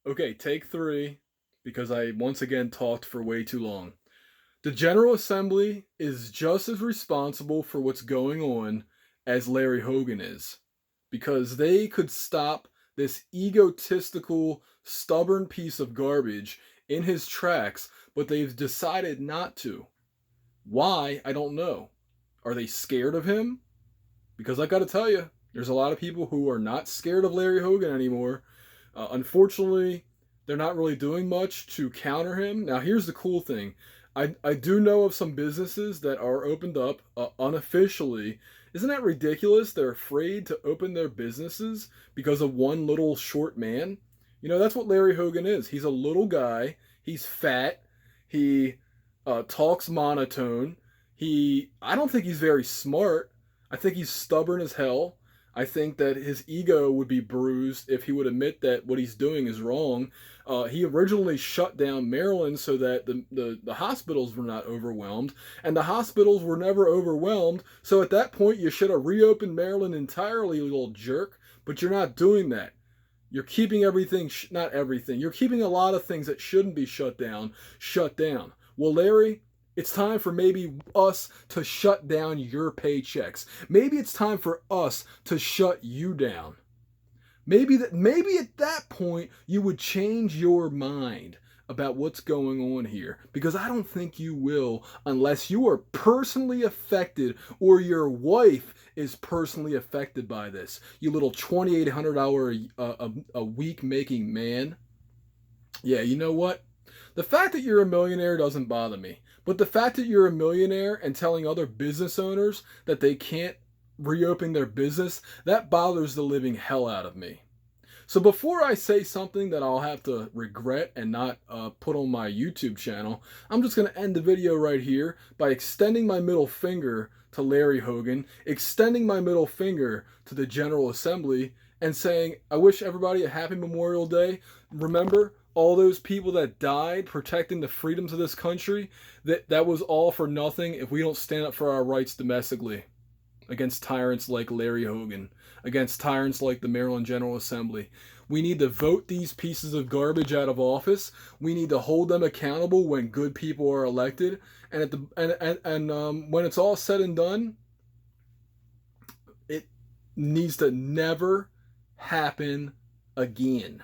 Okay, take three, because I once again talked for way too long. The General Assembly is just as responsible for what's going on as Larry Hogan is, because they could stop this egotistical, stubborn piece of garbage in his tracks, but they've decided not to. Why? I don't know. Are they scared of him? Because I got to tell you, there's a lot of people who are not scared of Larry Hogan anymore. Unfortunately, they're not really doing much to counter him. Now, here's the cool thing. I do know of some businesses that are opened up unofficially. Isn't that ridiculous? They're afraid to open their businesses because of one little short man. You know, that's what Larry Hogan is. He's a little guy. He's fat. He talks monotone. I don't think he's very smart. I think he's stubborn as hell. I think that his ego would be bruised if he would admit that what he's doing is wrong. He originally shut down Maryland so that the hospitals were not overwhelmed, and the hospitals were never overwhelmed. So at that point, you should have reopened Maryland entirely, you little jerk. But you're not doing that. You're keeping everything, not everything, you're keeping a lot of things that shouldn't be shut down, shut down. Well, Larry, it's time for maybe us to shut down your paychecks. Maybe it's time for us to shut you down. Maybe at that point you would change your mind about what's going on here, because I don't think you will unless you are personally affected or your wife is personally affected by this. You little $2,800 a week making man. Yeah, you know what? The fact that you're a millionaire doesn't bother me. But the fact that you're a millionaire and telling other business owners that they can't reopen their business, that bothers the living hell out of me. So before I say something that I'll have to regret and not put on my YouTube channel, I'm just going to end the video right here by extending my middle finger to Larry Hogan, extending my middle finger to the General Assembly, and saying, I wish everybody a happy Memorial Day. Remember, all those people that died protecting the freedoms of this country, that was all for nothing if we don't stand up for our rights domestically against tyrants like Larry Hogan, against tyrants like the Maryland General Assembly. We need to vote these pieces of garbage out of office. We need to hold them accountable when good people are elected. And when it's all said and done, it needs to never happen again.